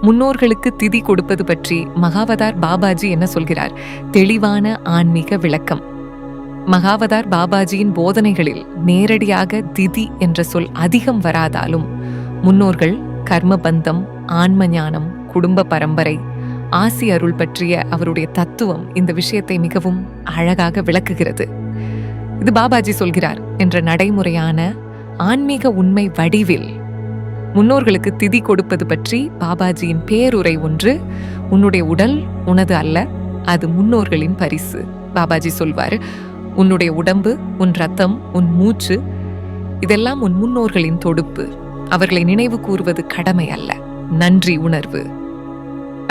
முன்னோர்களுக்கு திதி கொடுப்பது பற்றி மகாவதார் பாபாஜி என்ன சொல்கிறார்? தெளிவான ஆன்மீக விளக்கம். மகாவதார் பாபாஜியின் போதனைகளில் நேரடியாக திதி என்ற சொல் அதிகம் வராதாலும் முன்னோர்கள் கர்மபந்தம், ஆன்ம ஞானம், குடும்ப பரம்பரை, ஆசி அருள் பற்றிய அவருடைய தத்துவம் இந்த விஷயத்தை மிகவும் அழகாக விளக்குகிறது. இது பாபாஜி சொல்கிறார் என்ற நடைமுறையான ஆன்மீக உண்மை வடிவில் முன்னோர்களுக்கு திதி கொடுப்பது பற்றி பாபாஜியின் பேருரை ஒன்று, உன்னுடைய உடல் உனது அல்ல, அது முன்னோர்களின் பரிசு. பாபாஜி சொல்வார், உன்னுடைய உடம்பு, உன் ரத்தம், உன் மூச்சு இதெல்லாம் உன் முன்னோர்களின் தொடுப்பு. அவர்களை நினைவு கூறுவது கடமை அல்ல, நன்றி உணர்வு.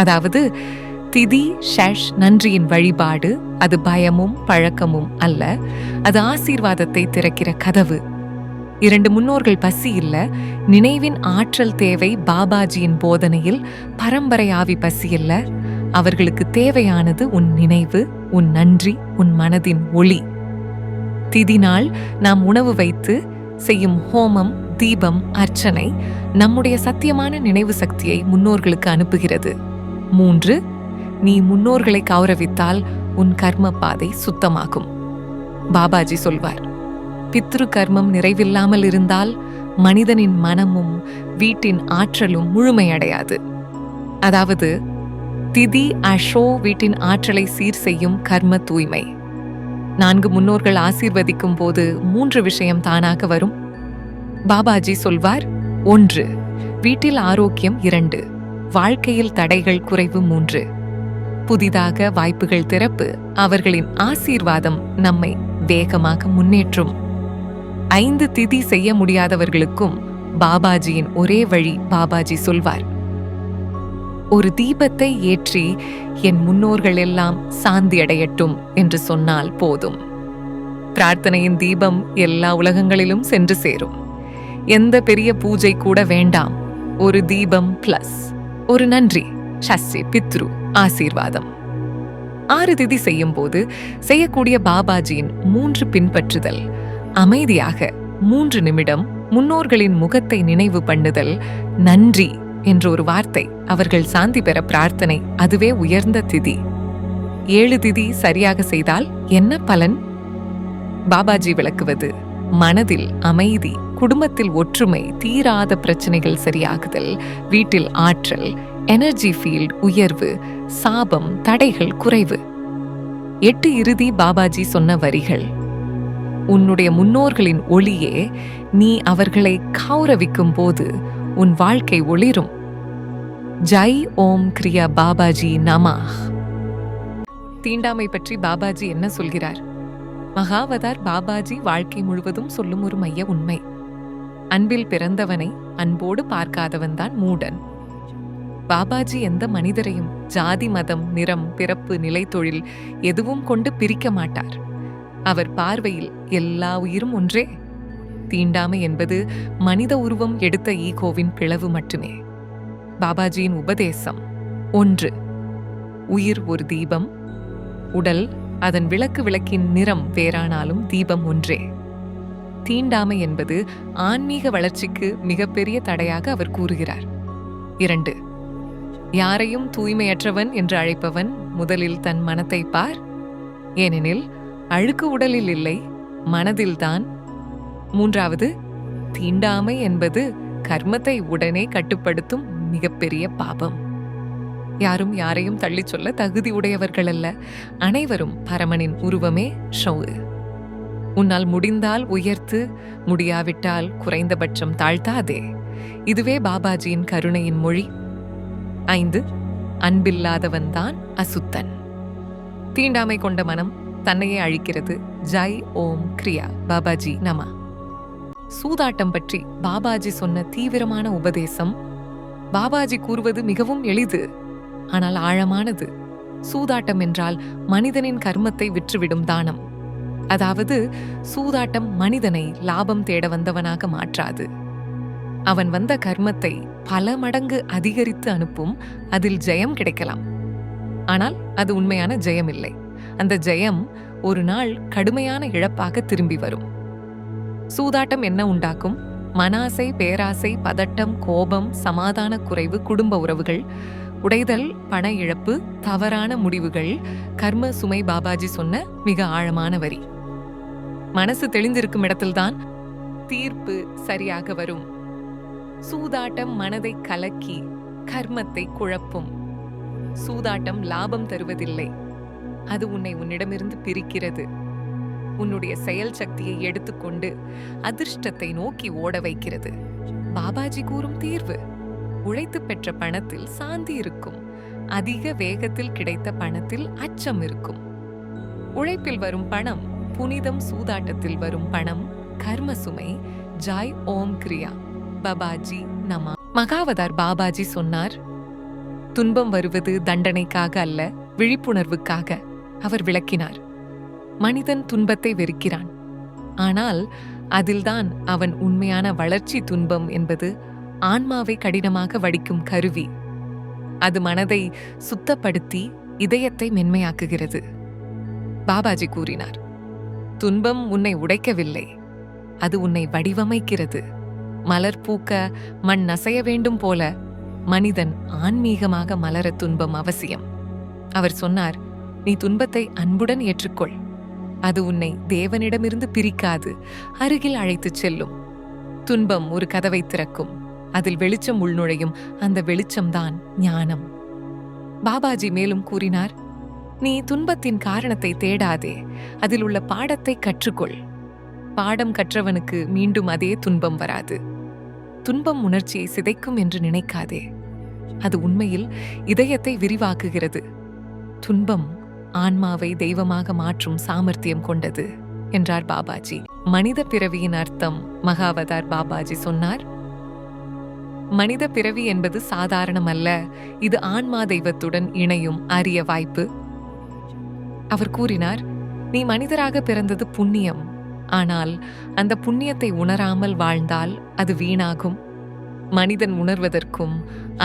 அதாவது திதி ஷஷ் நன்றியின் வழிபாடு, அது பயமும் பழக்கமும் அல்ல, அது ஆசீர்வாதத்தை திறக்கிற கதவு. 2 முன்னோர்கள் பசி இல்ல, நினைவின் ஆற்றல் தேவை. பாபாஜியின் போதனையில் பரம்பரை ஆவி பசி இல்ல, அவர்களுக்கு தேவையானது உன் நினைவு, உன் நன்றி, உன் மனதின் ஒளி. திதி நாள் நாம் உணவு வைத்து செய்யும் ஹோமம், தீபம், அர்ச்சனை நம்முடைய சத்தியமான நினைவு சக்தியை முன்னோர்களுக்கு அனுப்புகிறது. 3, நீ முன்னோர்களை கௌரவித்தால் உன் கர்ம பாதை சுத்தமாகும். பாபாஜி சொல்வார், பித்ரு கர்மம் நிறைவில்லாமல் இருந்தால் மனிதனின் மனமும் வீட்டின் ஆற்றலும் முழுமையடையாது. அதாவது திதி அஷோ வீட்டின் ஆற்றலை சீர் செய்யும் கர்ம தூய்மை. 4 முன்னோர்கள் ஆசீர்வதிக்கும் போது 3 விஷயம் தானாக வரும். பாபாஜி சொல்வார், 1 வீட்டில் ஆரோக்கியம், 2 வாழ்க்கையில் தடைகள் குறைவு, 3 புதிதாக வாய்ப்புகள் திறப்பு. அவர்களின் ஆசீர்வாதம் நம்மை வேகமாக முன்னேற்றும். 5 திதி செய்ய முடியாதவர்களுக்கும் பாபாஜியின் ஒரே வழி. பாபாஜி சொல்வார், ஒரு தீபத்தை ஏற்றி என் முன்னோர்கள் எல்லாம் சாந்தி அடையட்டும் என்று சொன்னால் போதும். பிரார்த்தனையின் தீபம் எல்லா உலகங்களிலும் சென்று சேரும். எந்த பெரிய பூஜை கூட வேண்டாம், ஒரு தீபம் பிளஸ் ஒரு நன்றி, ஷஸ்ஸி பித்ரு ஆசீர்வாதம். 6 திதி செய்யும் போது செய்யக்கூடிய பாபாஜியின் 3 பின்பற்றுதல்: அமைதியாக 3 நிமிடம் முன்னோர்களின் முகத்தை நினைவு பண்ணுதல், நன்றி என்ற ஒரு வார்த்தை, அவர்கள் சாந்தி பெற பிரார்த்தனை, அதுவே உயர்ந்த திதி. 7 திதி சரியாக செய்தால் என்ன பலன்? பாபாஜி விளக்குவது, மனதில் அமைதி, குடும்பத்தில் ஒற்றுமை, தீராத பிரச்சனைகள் சரியாகுதல், வீட்டில் ஆற்றல், எனர்ஜி ஃபீல்ட் உயர்வு, சாபம் தடைகள் குறைவு. 8 இறுதி பாபாஜி சொன்ன வரிகள்: உன்னுடைய முன்னோர்களின் ஒளியே, நீ அவர்களை கௌரவிக்கும் போது உன் வாழ்க்கை ஒளிரும். ஜெய் ஓம் கிரியா பாபாஜி நமாஹ். தீண்டாமை பற்றி பாபாஜி என்ன சொல்கிறார்? மகாவதார் பாபாஜி வாழ்க்கை முழுவதும் சொல்லும் ஒரு மைய உண்மை: அன்பில் பிறந்தவனை அன்போடு பார்க்காதவன்தான் மூடன். பாபாஜி எந்த மனிதரையும் ஜாதி, மதம், நிறம், பிறப்பு, நிலை, தொழில் எதுவும் கொண்டு பிரிக்க மாட்டார். அவர் பார்வையில் எல்லா உயிரும் ஒன்றே. தீண்டாமை என்பது மனித உருவம் எடுத்த ஈகோவின் பிளவு மட்டுமே. பாபாஜியின் உபதேசம்: 1 உயிர் ஒரு தீபம். உடல் அதன் விளக்கின் நிறம் வேறானாலும் தீபம் ஒன்றே. தீண்டாமை என்பது ஆன்மீக வளர்ச்சிக்கு மிகப்பெரிய தடையாக அவர் கூறுகிறார். 2 யாரையும் தூய்மையற்றவன் என்று அழைப்பவன் முதலில் தன் மனத்தை பார், ஏனெனில் அழுக்கு உடலில் இல்லை, மனதில்தான். 3 தீண்டாமை என்பது கர்மத்தை உடனே கட்டுப்படுத்தும் மிகப்பெரிய பாபம். யாரும் யாரையும் தள்ளிச் சொல்ல தகுதி உடையவர்கள் அல்ல, அனைவரும் பரமனின் உருவமே ஷௌ. உன்னால் முடிந்தால் உயர்த்து, முடியாவிட்டால் குறைந்தபட்சம் தாழ்த்தாதே. இதுவே பாபாஜியின் கருணையின் மொழி. 5 அன்பில்லாதவன்தான் அசுத்தன். தீண்டாமை கொண்ட மனம் தன்னையே அழிக்கிறது. ஜெய் ஓம் கிரியா பாபாஜி நம. சூதாட்டம் பற்றி பாபாஜி சொன்ன தீவிரமான உபதேசம். பாபாஜி கூறுவது மிகவும் எளிது, ஆனால் ஆழமானது. சூதாட்டம் என்றால் மனிதனின் கர்மத்தை விற்றுவிடும் தானம். அதாவது சூதாட்டம் மனிதனை லாபம் தேட வந்தவனாக மாற்றாது. அவன் வந்த கர்மத்தை பல மடங்கு அதிகரித்து அனுப்பும். அதில் ஜெயம் கிடைக்கலாம், ஆனால் அது உண்மையான ஜெயம் இல்லை. அந்த ஜெயம் ஒரு நாள் கடுமையான இழப்பாக திரும்பி வரும். சூதாட்டம் என்ன உண்டாக்கும்? மனாசை, பேராசை, பதட்டம், கோபம், சமாதான குறைவு, குடும்ப உறவுகள் உடைதல், பண இழப்பு, தவறான முடிவுகள், கர்ம சுமை. பாபாஜி சொன்ன மிக ஆழமான வரி. மனசு தெளிந்திருக்கும் இடத்தில்தான் தீர்ப்பு சரியாக வரும். சூதாட்டம் மனதை கலக்கி கர்மத்தை குழப்பும். சூதாட்டம் லாபம் தருவதில்லை, அது உன்னிடமிருந்து பிரிக்கிறது. உன்னுடைய செயல் சக்தியை எடுத்துக்கொண்டு அதிர்ஷ்டத்தை நோக்கி ஓட வைக்கிறது. பாபாஜி கூறும் தீர்வு: உழைத்து பெற்ற பணத்தில் சாந்தி இருக்கும், அதிக வேகத்தில் கிடைத்த பணத்தில் அச்சம் இருக்கும். உழைப்பில் வரும் பணம் புனிதம், சூதாட்டத்தில் வரும் பணம் கர்ம சுமை. ஜாய் ஓம் கிரியா. பாபாஜி நமா. மகாவதார் பாபாஜி சொன்னார், துன்பம் வருவது தண்டனைக்காக அல்ல, விழிப்புணர்வுக்காக. அவர் விளக்கினார், மனிதன் துன்பத்தை வெறுக்கிறான், ஆனால் அதில்தான் அவன் உண்மையான வளர்ச்சி. துன்பம் என்பது ஆன்மாவை கடினமாக வடிக்கும் கருவி. அது மனதை சுத்தப்படுத்தி இதயத்தை மென்மையாக்குகிறது. பாபாஜி கூறினார், துன்பம் உன்னை உடைக்கவில்லை, அது உன்னை வடிவமைக்கிறது. மலர் பூக்க மண் நசைய வேண்டும் போல மனிதன் ஆன்மீகமாக மலர துன்பம் அவசியம். அவர் சொன்னார், நீ துன்பத்தை அன்புடன் ஏற்றுக்கொள். அது உன்னை தேவனிடமிருந்து பிரிக்காது, அருகில் அழைத்துச் செல்லும். துன்பம் ஒரு கதவை திறக்கும், அதில் வெளிச்சம் உள்நுழையும். அந்த வெளிச்சம்தான் ஞானம். பாபாஜி மேலும் கூறினார், நீ துன்பத்தின் காரணத்தை தேடாதே, அதில் உள்ள பாடத்தை கற்றுக்கொள். பாடம் கற்றவனுக்கு மீண்டும் அதே துன்பம் வராது. துன்பம் உணர்ச்சியை சிதைக்கும் என்று நினைக்காதே, அது உண்மையில் இதயத்தை விரிவாக்குகிறது. துன்பம் ஆன்மாவை தெய்வமாக மாற்றும் சாமர்த்தியம் கொண்டது என்றார் பாபாஜி. மனித பிறவியின் அர்த்தம் மகாவதார் பாபாஜி சொன்னார், மனித பிறவி என்பது சாதாரணமல்ல, இது ஆன்மா தெய்வத்துடன் இணையும் அரிய வாய்ப்பு. அவர் கூறினார், நீ மனிதராக பிறந்தது புண்ணியம், ஆனால் அந்த புண்ணியத்தை உணராமல் வாழ்ந்தால் அது வீணாகும். மனிதன் உணர்வதற்கும்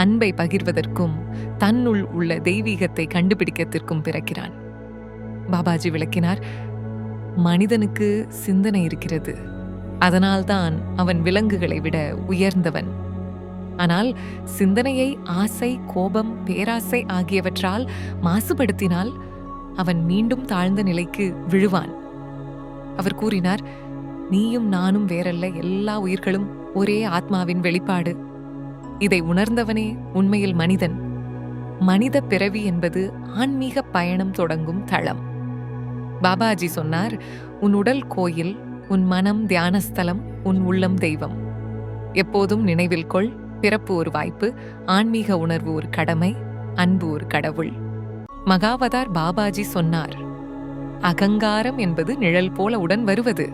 அன்பை பகிர்வதற்கும் தன்னுள் உள்ள தெய்வீகத்தை கண்டுபிடிக்கத்திற்கும் பிறக்கிறான். பாபாஜி விளக்கினார், மனிதனுக்கு சிந்தனை இருக்கிறது, அதனால்தான் அவன் விலங்குகளை விட உயர்ந்தவன். ஆனால் சிந்தனையை ஆசை, கோபம், பேராசை ஆகியவற்றால் மாசுபடுத்தினால் அவன் மீண்டும் தாழ்ந்த நிலைக்கு விழுவான். அவர் கூறினார், நீயும் நானும் வேறல்ல, எல்லா உயிர்களும் ஒரே ஆத்மாவின் வெளிப்பாடு. இதை உணர்ந்தவனே உண்மையில் மனிதன். மனித பிறவி என்பது ஆன்மீக பயணம் தொடங்கும் தளம். பாபாஜி சொன்னார், உன் உடல் கோயில், உன் மனம் தியானஸ்தலம், உன் உள்ளம் தெய்வம். எப்போதும் நினைவில் கொள், பிறப்பு ஒரு வாய்ப்பு, ஆன்மீக உணர்வு ஒரு கடமை, அன்பு ஒரு கடவுள். மகாவதார் பாபாஜி சொன்னார், அகங்காரம் என்பது நிழல் போல உடன் வருவது,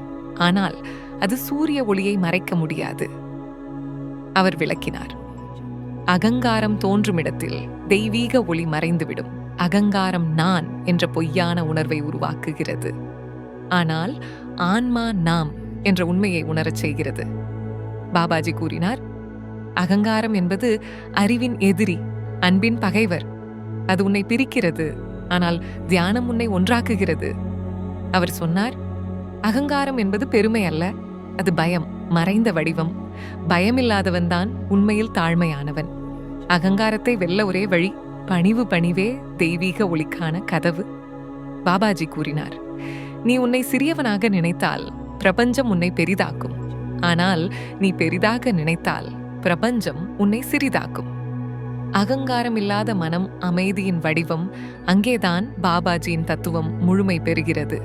ஆனால் அது சூரிய ஒளியை மறைக்க முடியாது. அவர் விளக்கினார், அகங்காரம் தோன்றுமிடத்தில் தெய்வீக ஒளி மறைந்துவிடும். அகங்காரம் நான் என்ற பொய்யான உணர்வை உருவாக்குகிறது, ஆனால் ஆன்மா நாம் என்ற உண்மையை உணரச் செய்கிறது. பாபாஜி கூறினார், அகங்காரம் என்பது அறிவின் எதிரி, அன்பின் பகைவர். அது உன்னை பிரிக்கிறது, ஆனால் தியானம் உன்னை ஒன்றாக்குகிறது. அவர் சொன்னார், அகங்காரம் என்பது பெருமை அல்ல, அது பயம், மறைந்த வடிவம். பயமில்லாதவன்தான் உண்மையில் தாழ்மையானவன். அகங்காரத்தை வெல்ல ஒரே வழி பணிவு. பணிவே தெய்வீக ஒளிக்கான கதவு. பாபாஜி கூறினார், நீ உன்னை சிறியவனாக நினைத்தால் பிரபஞ்சம் உன்னை பெரிதாக்கும், ஆனால் நீ பெரிதாக நினைத்தால் பிரபஞ்சம் உன்னை சிறிதாக்கும். அகங்காரம் இல்லாத மனம் அமைதியின் வடிவம். அங்கேதான் பாபாஜியின் தத்துவம் முழுமை பெறுகிறது.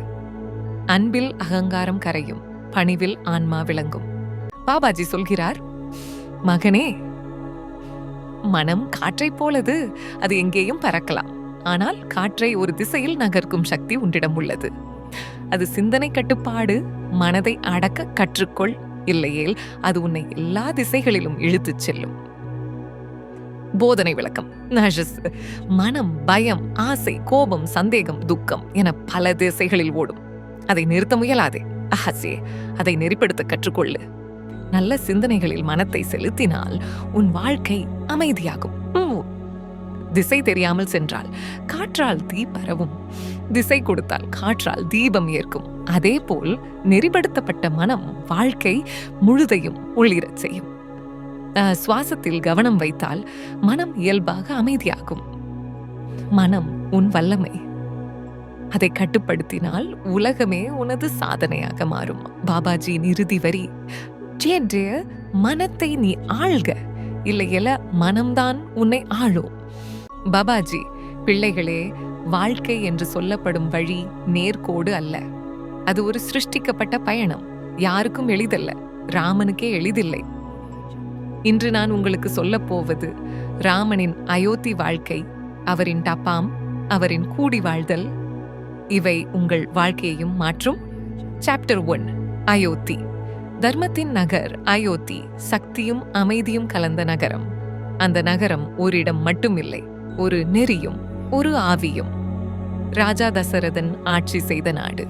அன்பில் அகங்காரம் கரையும், பணிவில் ஆன்மா விளங்கும். பாபாஜி சொல்கிறார், மகனே, மனம் காற்றைப் போலது, அது எங்கேயும் பறக்கலாம். ஆனால் காற்றை ஒரு திசையில் நகர்க்கும் சக்தி உன்னிடம் உள்ளது. அது சிந்தனை கட்டுப்பாடு. மனதை அடக்க கற்றுக்கொள், இல்லையேல் அது உன்னை எல்லா திசைகளிலும் இழுத்துச் செல்லும். போதனை விளக்கம். மனம் பயம், ஆசை, கோபம், சந்தேகம், துக்கம் என பல திசைகளில் ஓடும். அதை நிறுத்த முயலாதே. அஹசே, அதை நெறிப்படுத்த கற்றுக்கொள்ளு. நல்ல சிந்தனைகளில் மனத்தை செலுத்தினால் உன் வாழ்க்கை அமைதியாகும். திசை தெரியாமல் சென்றால் காற்றால் தீ பரவும், திசை கொடுத்தால் காற்றால் தீபம் ஏற்கும். அதேபோல் நெறிப்படுத்தப்பட்ட மனம் வாழ்க்கை முழுதையும் உள்ளிரச் செய்யும். சுவாசத்தில் கவனம் வைத்தால் மனம் இயல்பாக அமைதியாகும். மனம் உன் வல்லமை. அதை கட்டுப்படுத்தினால் உலகமே உனது சாதனையாக மாறும். பாபாஜியின் இறுதி வரி, மனத்தை நீ ஆள்க, இல்லையெல மனம்தான் உன்னை ஆளும். பாபாஜி, பிள்ளைகளே, வாழ்க்கை என்று சொல்லப்படும் வழி நேர்கோடு அல்ல. அது ஒரு சிருஷ்டிக்கப்பட்ட பயணம். யாருக்கும் எளிதல்ல, ராமனுக்கே எளிதில்லை. இன்று நான் உங்களுக்கு சொல்லப் போவது ராமனின் அயோத்தி வாழ்க்கை, அவரின் டப்பாம், அவரின் கூடி வாழ்தல். இவை உங்கள் வாழ்க்கையையும் மாற்றும். சாப்டர் 1, அயோத்தி. தர்மத்தின் நகர் அயோத்தி சக்தியும் அமைதியும் கலந்த நகரம். அந்த நகரம் ஒரு இடம் மட்டுமில்லை, ஒரு நெறியும் ஒரு ஆவியும். ராஜா தசரதன் ஆட்சி செய்த நாடு,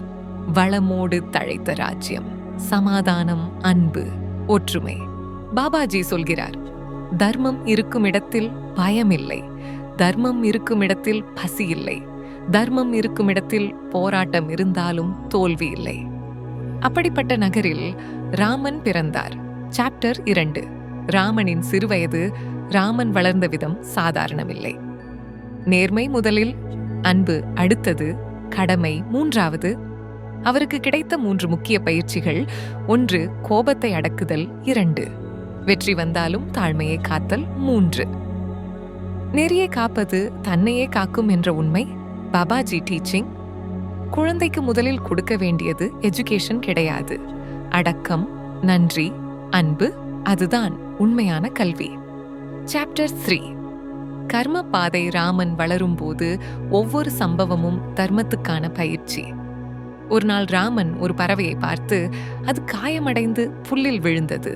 வளமோடு தழைத்த ராஜ்யம், சமாதானம், அன்பு, ஒற்றுமை. பாபாஜி சொல்கிறார், தர்மம் இருக்கும் இடத்தில் பயம் இல்லை, தர்மம் இருக்கும் இடத்தில் பசி இல்லை, தர்மம் இருக்கும் இடத்தில் போராட்டம் இருந்தாலும் தோல்வி இல்லை. அப்படிப்பட்ட நகரில் ராமன் பிறந்தார். சாப்டர் 2, ராமனின் சிறுவயது. ராமன் வளர்ந்த விதம் சாதாரணமில்லை. நேர்மை முதலில், அன்பு அடுத்தது, கடமை மூன்றாவது. அவருக்கு கிடைத்த 3 முக்கிய பயிற்சிகள். 1, கோபத்தை அடக்குதல். 2, வெற்றி வந்தாலும் தாழ்மையை காத்தல். 3, நெறியை காப்பது தன்னையே காக்கும் என்ற உண்மை. பாபாஜி டீச்சிங், குழந்தைக்கு முதலில் கொடுக்க வேண்டியது எஜுகேஷன் கிடையாது, அடக்கம், நன்றி, அன்பு. அதுதான் உண்மையான கல்வி. சாப்டர் 3, கர்ம பாதை. ராமன் வளரும்போது ஒவ்வொரு சம்பவமும் தர்மத்துக்கான பயிற்சி. ஒரு நாள் ராமன் ஒரு பறவையை பார்த்து அது காயமடைந்து புல்லில் விழுந்தது.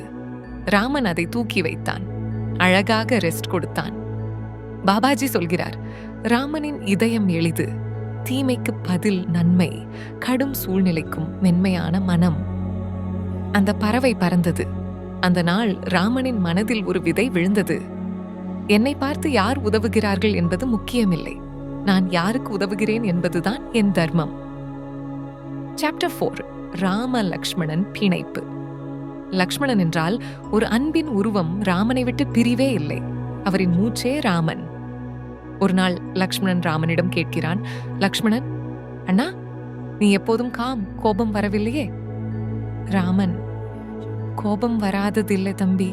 ராமன் அதை தூக்கி வைத்தான், அழகாக ரெஸ்ட் கொடுத்தான். பாபாஜி சொல்கிறார், ராமனின் இதயம் எளிது, தீமைக்கு பதில் நன்மை, கடும் சூழ்நிலைக்கும் மென்மையான மனம். அந்த பறவை பறந்தது. அந்த நாள் ராமனின் மனதில் ஒரு விதை விழுந்தது. என்னை பார்த்து யார் உதவுகிறார்கள் என்பது முக்கியமில்லை, நான் யாருக்கு உதவுகிறேன் என்பதுதான் என் தர்மம். சாப்டர் 4, ராம லக்ஷ்மணன் பிணைப்பு. லக்ஷ்மணன் என்றால் ஒரு அன்பின் உருவம். ராமனை விட்டு பிரிவே இல்லை, அவரின் மூச்சே ராமன். ஒரு நாள் லக்ஷ்மணன் ராமனிடம் கேட்கிறான், லக்ஷ்மணன், அண்ணா, நீ எப்போதும் கோபம் வரவில்லையே? ராமன், கோபம் வராததில்லை தம்பி,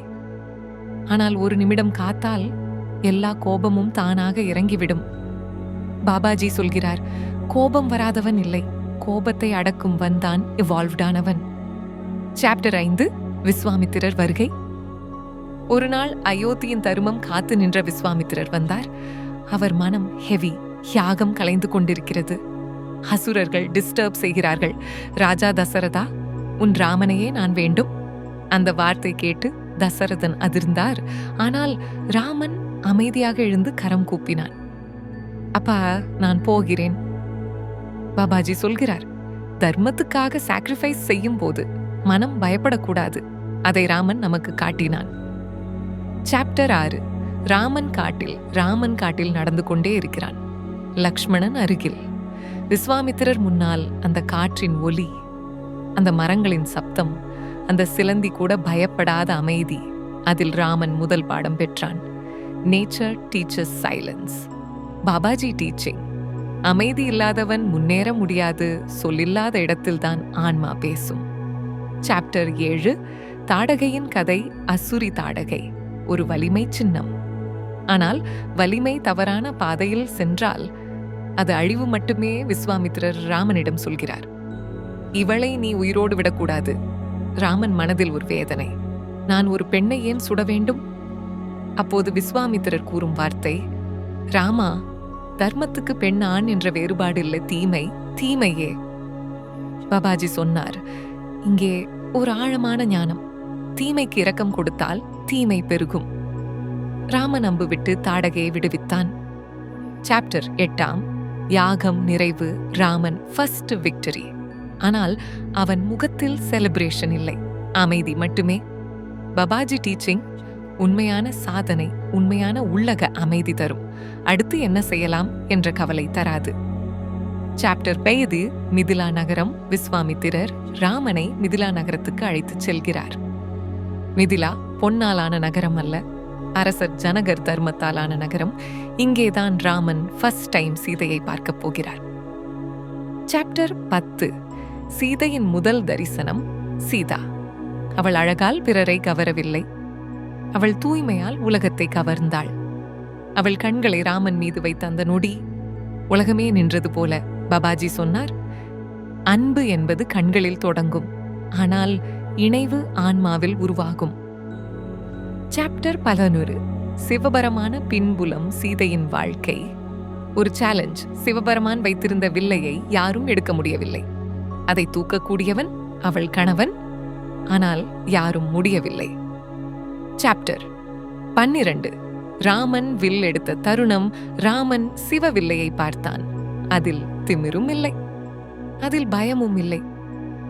ஆனால் ஒரு நிமிடம் காத்தால் எல்லா கோபமும் தானாக இறங்கிவிடும். பாபாஜி சொல்கிறார், கோபம் வராதவன் இல்லை, கோபத்தை அடக்கும் வந்தான் இவால்வ்டானவன். சாப்டர் 5, விஸ்வாமித்திரர் வருகை. ஒரு நாள் அயோத்தியின் தருமம் காத்து நின்ற விஸ்வாமித்திரர் வந்தார். அவர் மனம் ஹெவி, யாகம் கலைந்து கொண்டிருக்கிறது. அசுரர்கள் டிஸ்டர்ப் செய்கிறார்கள். ராஜா தசரதா, உன் ராமனையே நான் வேண்டும். அந்த வார்த்தை கேட்டு தசரதன் அதிர்ந்தார். ஆனால் ராமன் அமைதியாக எழுந்து கரம் கூப்பினான். அப்பா, நான் போகிறேன். பாபாஜி சொல்கிறார், தர்மத்துக்காக சாக்ரிஃபைஸ் செய்யும் போது மனம் பயப்படக்கூடாது. அதை ராமன் நமக்கு காட்டினான். சாப்டர் 6, ராமன் காட்டில் நடந்து கொண்டே இருக்கிறான். லக்ஷ்மணன் அருகில். விஸ்வாமித்திரர் முன்னால் அந்த காற்றின் ஒலி, அந்த மரங்களின் சப்தம், அந்த சிலந்தி கூட பயப்படாத அமைதி. அதில் ராமன் முதல் பாடம் பெற்றான். Nature teachers silence. Babaji teaching, அமைதி இல்லாதவன் முன்னேற முடியாது, சொல்லில்லாத இடத்தில்தான் ஆன்மா பேசும். சாப்டர் 7, தாடகையின் கதை. அசுரி தாடகை ஒரு வலிமை சின்னம். ஆனால் வலிமை தவறான பாதையில் சென்றால் அது அழிவு மட்டுமே. விஸ்வாமித்திரர் ராமனிடம் சொல்கிறார், இவளை நீ உயிரோடு விடக்கூடாது. ராமன் மனதில் ஒரு வேதனை, நான் ஒரு பெண்ணை ஏன் சுட வேண்டும்? அப்போது விஸ்வாமித்திரர் கூறும் வார்த்தை, ராமா, தர்மத்துக்கு பெண் ஆண் என்ற வேறுபாடு இல்லை, தீமை தீமையே. பாபாஜி சொன்னார், இங்கே ஒரு ஆழமான ஞானம். தீமைக்கு இரக்கம் கொடுத்தால் தீமை பெருகும். ராமன் அம்பு விட்டு தாடகையை விடுவித்தான். சாப்டர் 8, யாகம் நிறைவு. Raman first victory. ஆனால் அவன் முகத்தில் செலிப்ரேஷன் இல்லை, அமைதி மட்டுமே. பாபாஜி டீச்சிங், உண்மையான சாதனை உண்மையான உள்ளக அமைதி தரும். அடுத்து என்ன செய்யலாம் என்ற கவலை தராது. சாப்டர் பெயது மிதிலா நகரம். விஸ்வாமித்திரர் ராமனை மிதிலா நகரத்துக்கு அழைத்துச் செல்கிறார். மிதிலா பொன்னாலான நகரம் அல்ல, அரசர் ஜனகர் தர்மத்தாலான நகரம். இங்கேதான் ராமன் ஃபர்ஸ்ட் டைம் சீதையை பார்க்கப் போகிறார். சாப்டர் 10. சீதையின் முதல் தரிசனம். சீதா. அவள் அழகால் பிறரை கவரவில்லை, அவள் தூய்மையால் உலகத்தை கவர்ந்தாள். அவள் கண்களை ராமன் மீது வைத்த அந்த நொடி உலகமே நின்றது போல. பாபாஜி சொன்னார், அன்பு என்பது கண்களில் தொடங்கும், ஆனால் இணைவு ஆன்மாவில் உருவாகும். சாப்டர் 11. சிவபரமான பின்புலம் சீதையின் வாழ்க்கை. ஒரு சேலஞ்ச். சிவபெருமான் வைத்திருந்த வில்லையை யாரும் எடுக்க முடியவில்லை. அதை தூக்கக்கூடியவன் அவள் கணவன், ஆனால் யாரும் முடியவில்லை. சாப்டர் 12. ராமன் வில் எடுத்த தருணம். ராமன் சிவவில்லையை பார்த்தான். அதில் திமிரும் இல்லை, அதில் பயமும் இல்லை.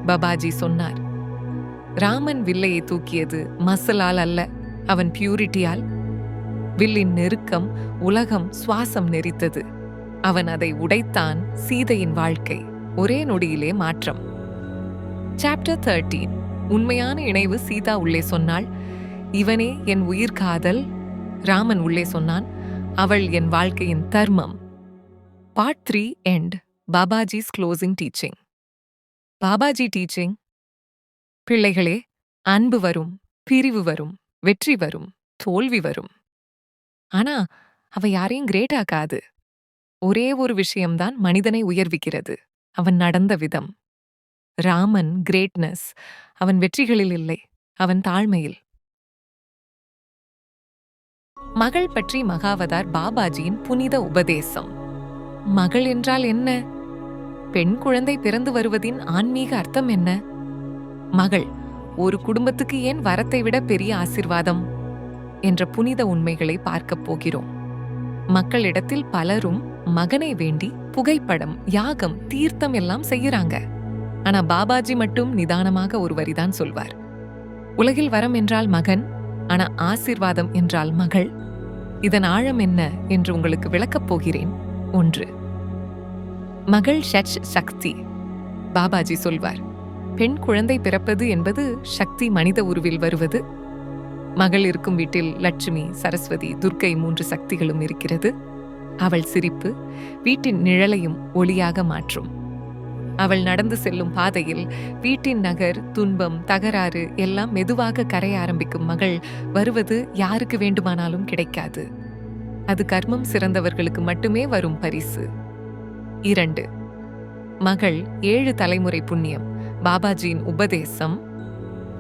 பாபாஜி சொன்னார், ராமன் வில்லையை தூக்கியது மசலால் அல்ல, அவன் பியூரிட்டியால். வில்லின் நெருக்கம் உலகம் சுவாசம் நெறித்தது. அவன் அதை உடைத்தான். சீதையின் வாழ்க்கை ஒரே நொடியிலே மாற்றம். சாப்டர் 13. உண்மையான இணைவு. சீதா உள்ளே சொன்னாள், இவனே என் உயிர் காதல். ராமன் உள்ளே சொன்னான், அவள் என் வாழ்க்கையின் தர்மம். Part 3 end. Babaji's closing teaching. Babaji teaching. பிள்ளைகளே, அன்பு வரும், பிரிவு வரும், வெற்றி வரும், தோல்வி வரும். ஆனா அவ யாரையும் கிரேட் ஆக்காது. ஒரே ஒரு விஷயம்தான் மனிதனை உயர்விக்கிறது, அவன் நடந்த விதம். ராமன் கிரேட்னஸ் அவன் வெற்றிகளில் இல்லை, அவன் தாழ்மையில். மகள் பற்றி மகாவதார் பாபாஜியின் புனித உபதேசம். மகள் என்றால் என்ன? பெண் குழந்தை பிறந்து வருவதின் ஆன்மீக அர்த்தம் என்ன? மகள் ஒரு குடும்பத்துக்கு ஏன் வரத்தை விட பெரிய ஆசிர்வாதம் என்ற புனித உண்மைகளை பார்க்கப் போகிறோம். மக்களிடத்தில் பலரும் மகனை வேண்டி புகைப்படம், யாகம், தீர்த்தம் எல்லாம் செய்யறாங்க. ஆனா பாபாஜி மட்டும் நிதானமாக ஒரு வரிதான் சொல்வார். உலகில் வரம் என்றால் மகன், ஆனா ஆசிர்வாதம் என்றால் மகள். இதன் ஆழம் என்ன என்று உங்களுக்கு விளக்கப் போகிறேன். 1. மகள் ஷட் சக்தி. பாபாஜி சொல்வார், பெண் குழந்தை பிறப்பது என்பது சக்தி மனித உருவில் வருவது. மகள் இருக்கும் வீட்டில் லட்சுமி, சரஸ்வதி, துர்க்கை 3 சக்திகளும் இருக்கிறது. அவள் சிரிப்பு வீட்டின் நிழலையும் ஒளியாக மாற்றும். அவள் நடந்து செல்லும் பாதையில் வீட்டின் நகர், துன்பம், தகராறு எல்லாம் மெதுவாக கரைய ஆரம்பிக்கும். மகள் வருவது யாருக்கு வேண்டுமானாலும் கிடைக்காது. அது கர்மம் சிறந்தவர்களுக்கு மட்டுமே வரும் பரிசு. 2. மகள் 7 தலைமுறை புண்ணியம். பாபாஜியின் உபதேசம்.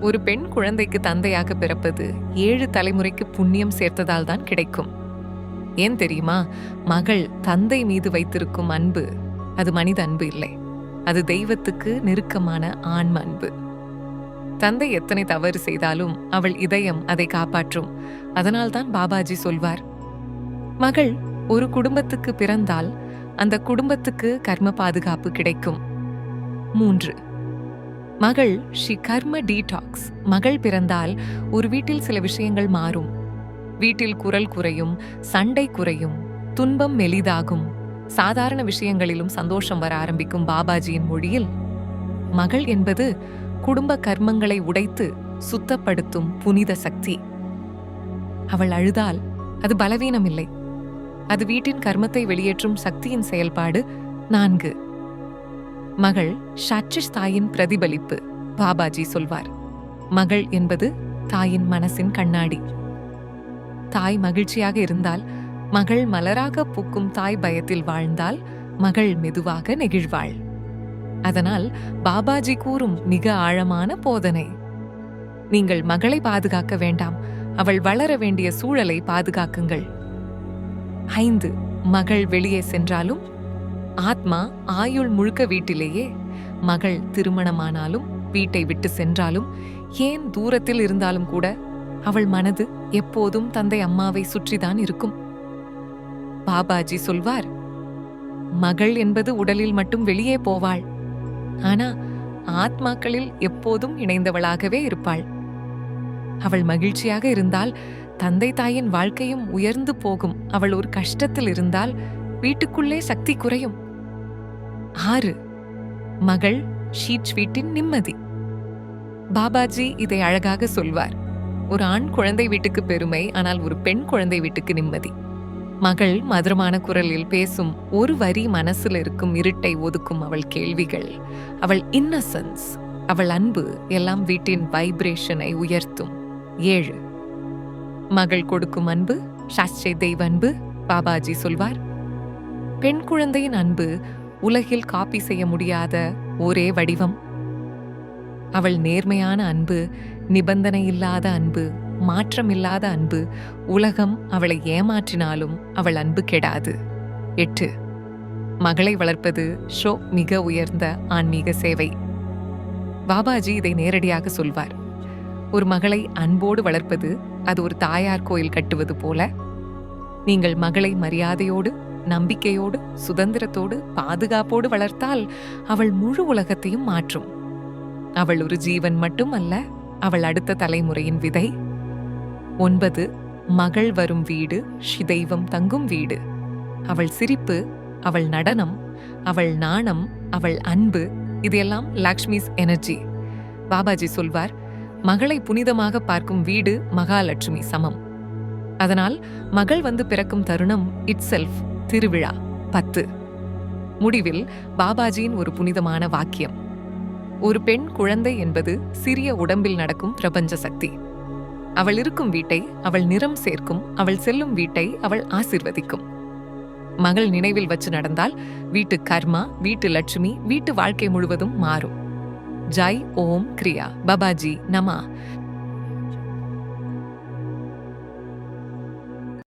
ஒரு பெண் குழந்தைக்கு தந்தையாக பிறப்பது 7 தலைமுறைக்கு புண்ணியம் சேர்த்ததால் தான் கிடைக்கும். ஏன் தெரியுமா? மகள் தந்தை மீது வைத்திருக்கும் அன்பு அது மனித அன்பு இல்லை, அது தெய்வத்துக்கு நெருக்கமான ஆன்ம அன்பு. தந்தை எத்தனை தவறு செய்தாலும் அவள் இதயம் அதை காப்பாற்றும். அதனால்தான் பாபாஜி சொல்வார், மகள் ஒரு குடும்பத்துக்கு பிறந்தால் அந்த குடும்பத்துக்கு கர்ம பாதுகாப்பு கிடைக்கும். 3. மகள் ஷி கர்ம டீடாக்ஸ். மகள் பிறந்தால் ஒரு வீட்டில் சில விஷயங்கள் மாறும். வீட்டில் குரல் குறையும், சண்டை குறையும், துன்பம் மெலிதாகும், சாதாரண விஷயங்களிலும் சந்தோஷம் வர ஆரம்பிக்கும். பாபாஜியின் மொழியில் மகள் என்பது குடும்ப கர்மங்களை உடைத்து சுத்தப்படுத்தும் புனித சக்தி. அவள் அழுதால் அது பலவீனம் இல்லை, அது வீட்டின் கர்மத்தை வெளியேற்றும் சக்தியின் செயல்பாடு. 4. மகள் ஷட்சிஷ் தாயின் பிரதிபலிப்பு. பாபாஜி சொல்வார், மகள் என்பது தாயின் மனசின் கண்ணாடி. தாய் மகிழ்ச்சியாக இருந்தால் மகள் மலராக பூக்கும். தாய் பயத்தில் வாழ்ந்தால் மகள் மெதுவாக நெகிழ்வாள். அதனால் பாபாஜி கூறும் மிக ஆழமான போதனை, நீங்கள் மகளை பாதுகாக்க வேண்டாம், அவள் வளர வேண்டிய சூழலை பாதுகாக்குங்கள். 5. மகள் வெளியே சென்றாலும் ஆத்மா ஆயுள் முழுக்க வீட்டிலேயே. மகள் திருமணமானாலும் வீட்டை விட்டு சென்றாலும், ஏன் தூரத்தில் இருந்தாலும் கூட அவள் மனது எப்போதும் தந்தை அம்மாவை சுற்றிதான் இருக்கும். பாபாஜி சொல்வார், மகள் என்பது உடலில் மட்டும் வெளியே போவாள், ஆனா ஆத்மாக்களில் எப்போதும் இணைந்தவளாகவே இருப்பாள். அவள் மகிழ்ச்சியாக இருந்தால் தந்தை தாயின் வாழ்க்கையும் உயர்ந்து போகும். அவள் ஒரு கஷ்டத்தில் இருந்தால் வீட்டுக்குள்ளே சக்தி குறையும். 6. மகள் ஷீச் வீட்டின் நிம்மதி. பாபாஜி இதை அழகாக சொல்வார். ஒரு ஆண் குழந்தை வீட்டுக்கு பெருமை, ஆனால் ஒரு பெண் குழந்தை வீட்டுக்கு நிம்மதி. மகள் மதுரமான குரலில் பேசும் ஒரு வரி மனசில் இருக்கும் இருட்டை ஒதுக்கும். அவள் கேள்விகள், அவள் இன்னசென்ஸ், அவள் அன்பு எல்லாம் வீட்டின் வைப்ரேஷனை உயர்த்தும். 7. மகள் கொடுக்கும் அன்பு சாஸ்திரே தெய்வ அன்பு. பாபாஜி சொல்வார், பெண் குழந்தையின் அன்பு உலகில் காப்பி செய்ய முடியாத ஒரே வடிவம். அவள் நேர்மையான அன்பு, நிபந்தனை இல்லாத அன்பு, மாற்றமில்லாத அன்பு. உலகம் அவளை ஏமாற்றினாலும் அவள் அன்பு கெடாது. 8. மகளை வளர்ப்பது மிக உயர்ந்த ஆன்மீக சேவை. பாபாஜி இதை நேரடியாக சொல்வார். ஒரு மகளை அன்போடு வளர்ப்பது அது ஒரு தாயார் கோயில் கட்டுவது போல. நீங்கள் மகளை மரியாதையோடு, நம்பிக்கையோடு, சுதந்திரத்தோடு, பாதுகாப்போடு வளர்த்தால் அவள் முழு உலகத்தையும் மாற்றும். அவள் ஒரு ஜீவன் மட்டும் அல்ல, அவள் அடுத்த தலைமுறையின் விதை. 9. மகள் வரும் வீடு தெய்வம் தங்கும் வீடு. அவள் சிரிப்பு, அவள் நடனம், அவள் நாணம், அவள் அன்பு, இதெல்லாம் லக்ஷ்மிஸ் எனர்ஜி. பாபாஜி சொல்வார், மகளை புனிதமாக பார்க்கும் வீடு மகாலட்சுமி சமம். அதனால் மகள் வந்து பிறக்கும் தருணம் இட்செல்ஃப் திருவிழா. 10. முடிவில் பாபாஜியின் ஒரு புனிதமான வாக்கியம். ஒரு பெண் குழந்தை என்பது சிறிய உடம்பில் நடக்கும் பிரபஞ்ச சக்தி. அவள் இருக்கும் வீட்டை அவள் நிறம் சேர்க்கும், அவள் செல்லும் வீட்டை அவள் ஆசிர்வதிக்கும். மகள் நினைவில் வச்சு நடந்தால் வீட்டு கர்மா, வீட்டு லட்சுமி, வீட்டு வாழ்க்கை முழுவதும் மாறும். ஜெய் ஓம் கிரியா. பாபாஜி நமா.